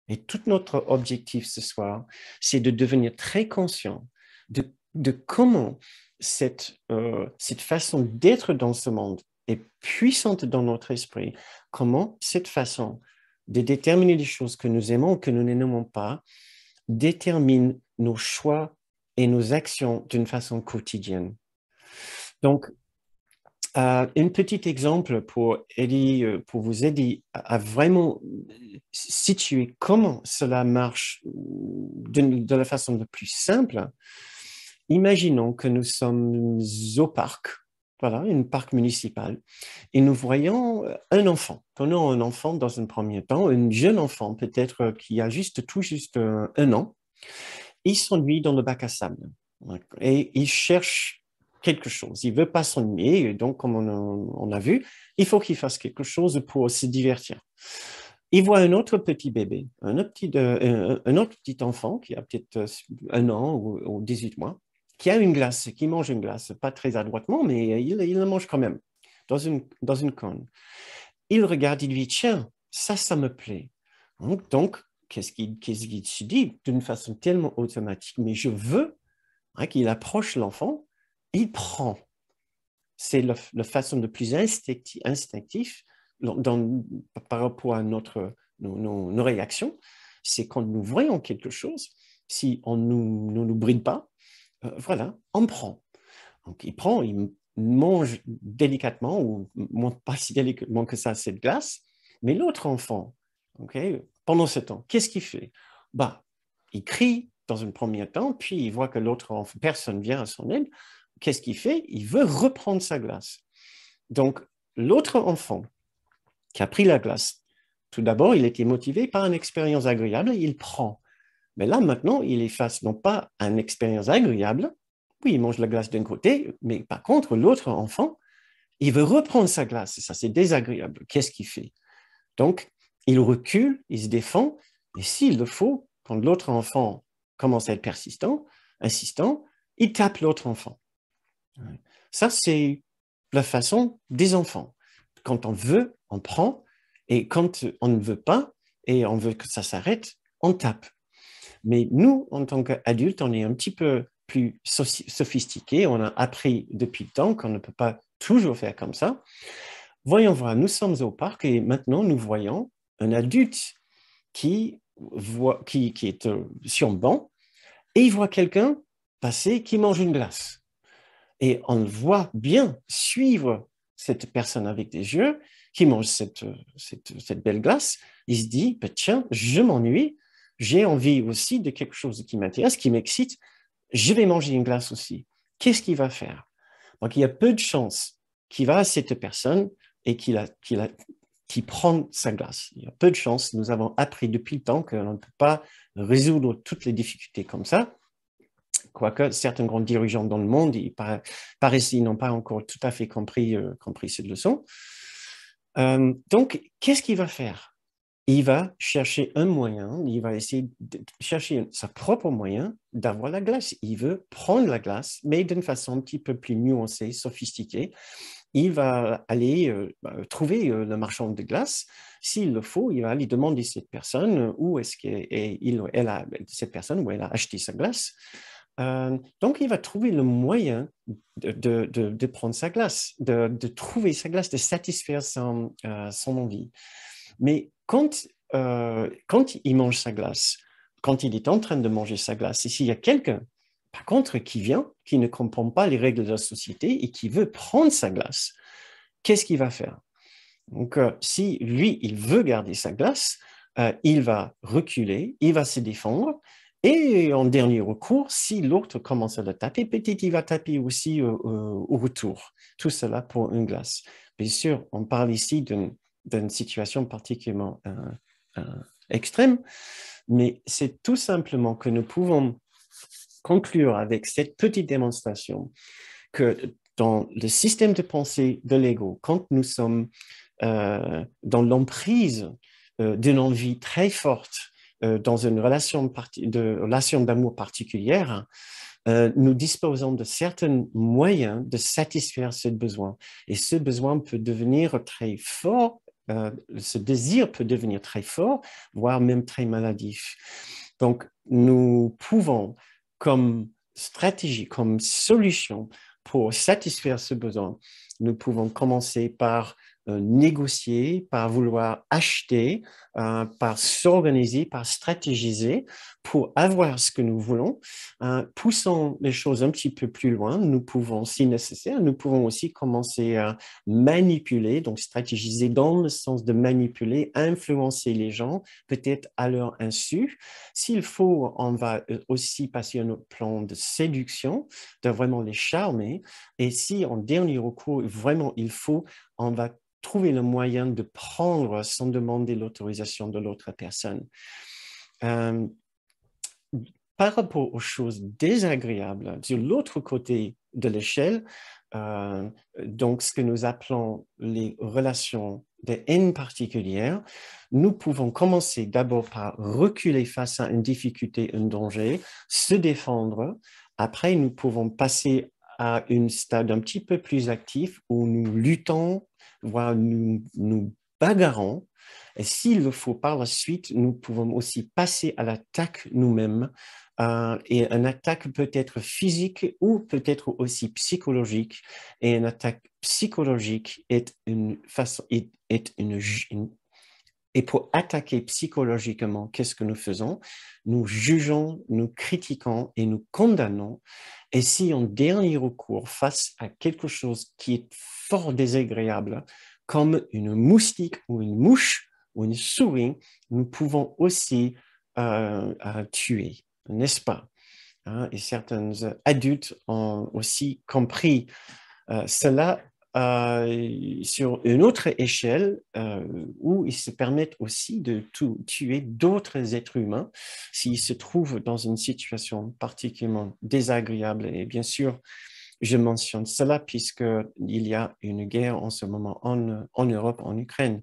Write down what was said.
Et tout notre objectif ce soir, c'est de devenir très conscient de comment cette façon d'être dans ce monde est puissante dans notre esprit, comment cette façon de déterminer les choses que nous aimons ou que nous n'aimons pas détermine nos choix et nos actions d'une façon quotidienne. Donc, un petit exemple pour vous aider à vraiment situer comment cela marche de la façon la plus simple. Imaginons que nous sommes au parc, voilà, un parc municipal, et nous voyons un enfant. Prenons un enfant dans un premier temps, un jeune enfant peut-être qui a tout juste 1 an. Il s'ennuie dans le bac à sable et il cherche quelque chose. Il ne veut pas s'ennuyer, et donc comme on a vu, il faut qu'il fasse quelque chose pour se divertir. Il voit un autre petit bébé, un autre petit enfant qui a peut-être 1 an ou 18 mois, qui a une glace, qui mange une glace, pas très adroitement, mais il la mange quand même, dans une cône. Il regarde, il dit, tiens, ça me plaît. Donc qu'est-ce qu'il se dit d'une façon tellement automatique, mais je veux qu'il approche l'enfant, il prend. C'est la façon la plus instinctive par rapport à nos réactions. C'est quand nous voyons quelque chose, si on ne nous bride pas, voilà, on prend. Donc, il prend, il mange délicatement, ou pas si délicatement que ça, cette glace, mais l'autre enfant, pendant ce temps, qu'est-ce qu'il fait? Il crie dans un premier temps, puis il voit que personne vient à son aide. Qu'est-ce qu'il fait? Il veut reprendre sa glace. Donc, l'autre enfant qui a pris la glace, tout d'abord, il était motivé par une expérience agréable, il prend. Mais là, maintenant, il est face non pas à une expérience agréable, oui, il mange la glace d'un côté, mais par contre, l'autre enfant, il veut reprendre sa glace, et ça, c'est désagréable. Qu'est-ce qu'il fait? Donc, il recule, il se défend, et s'il le faut, quand l'autre enfant commence à être insistant, il tape l'autre enfant. Ça, c'est la façon des enfants. Quand on veut, on prend, et quand on ne veut pas, et on veut que ça s'arrête, on tape. Mais nous, en tant qu'adultes, on est un petit peu plus sophistiqués, on a appris depuis le temps qu'on ne peut pas toujours faire comme ça. Voyons voir, nous sommes au parc et maintenant nous voyons un adulte qui est sur un banc et il voit quelqu'un passer qui mange une glace. Et on voit bien suivre cette personne avec des yeux qui mange cette belle glace. Il se dit, tiens, je m'ennuie, j'ai envie aussi de quelque chose qui m'intéresse, qui m'excite, je vais manger une glace aussi. Qu'est-ce qu'il va faire? Donc, il y a peu de chances qu'il va à cette personne et qu'il prend sa glace. Il y a peu de chances. Nous avons appris depuis le temps qu'on ne peut pas résoudre toutes les difficultés comme ça. Quoique certains grands dirigeants dans le monde, ils n'ont pas encore tout à fait compris cette leçon. Donc, qu'est-ce qu'il va faire? Il va chercher un moyen, il va essayer de chercher sa propre moyen d'avoir la glace. Il veut prendre la glace, mais d'une façon un petit peu plus nuancée, sophistiquée. Il va aller trouver le marchand de glace. S'il le faut, il va aller demander à cette personne où est-ce cette personne où elle a acheté sa glace. Donc, il va trouver le moyen de prendre sa glace, de trouver sa glace, de satisfaire son envie. Mais quand il mange sa glace, quand il est en train de manger sa glace, et s'il y a quelqu'un, par contre, qui vient, qui ne comprend pas les règles de la société et qui veut prendre sa glace, qu'est-ce qu'il va faire? Donc, si lui, il veut garder sa glace, il va reculer, il va se défendre, et en dernier recours, si l'autre commence à le taper, peut-être il va taper aussi au retour. Tout cela pour une glace. Bien sûr, on parle ici d'une situation particulièrement extrême, mais c'est tout simplement que nous pouvons conclure avec cette petite démonstration que dans le système de pensée de l'ego, quand nous sommes dans l'emprise d'une envie très forte, dans une relation d'amour particulière, nous disposons de certains moyens de satisfaire ce besoin. Et ce besoin peut devenir très fort ce désir peut devenir très fort, voire même très maladif. Donc, nous pouvons, comme stratégie, comme solution pour satisfaire ce besoin, nous pouvons commencer par négocier, par vouloir acheter, par s'organiser, par stratégiser pour avoir ce que nous voulons. Poussant les choses un petit peu plus loin, nous pouvons, si nécessaire, nous pouvons aussi commencer à manipuler, donc stratégiser dans le sens de manipuler, influencer les gens, peut-être à leur insu. S'il faut, on va aussi passer à un autre plan de séduction, de vraiment les charmer. Et si en dernier recours, vraiment il faut, on va trouver le moyen de prendre sans demander l'autorisation de l'autre personne. Euh, Par rapport aux choses désagréables, sur l'autre côté de l'échelle, euh, donc ce que nous appelons les relations de haine particulière, nous pouvons commencer d'abord par reculer face à une difficulté, un danger, se défendre. Après, nous pouvons passer à un stade un petit peu plus actif où nous luttons, voire nous bagarrons. Et s'il le faut par la suite, nous pouvons aussi passer à l'attaque nous-mêmes. Et une attaque peut être physique ou peut être aussi psychologique. Et une attaque psychologique est une façon, et pour attaquer psychologiquement, qu'est-ce que nous faisons? Nous jugeons, nous critiquons et nous condamnons. Et si en dernier recours, face à quelque chose qui est fort désagréable, comme une moustique ou une mouche ou une souris, nous pouvons aussi tuer, n'est-ce pas? Et certains adultes ont aussi compris cela sur une autre échelle où ils se permettent aussi de tuer d'autres êtres humains s'ils se trouvent dans une situation particulièrement désagréable. Et bien sûr, je mentionne cela puisqu'il y a une guerre en ce moment en Europe, en Ukraine.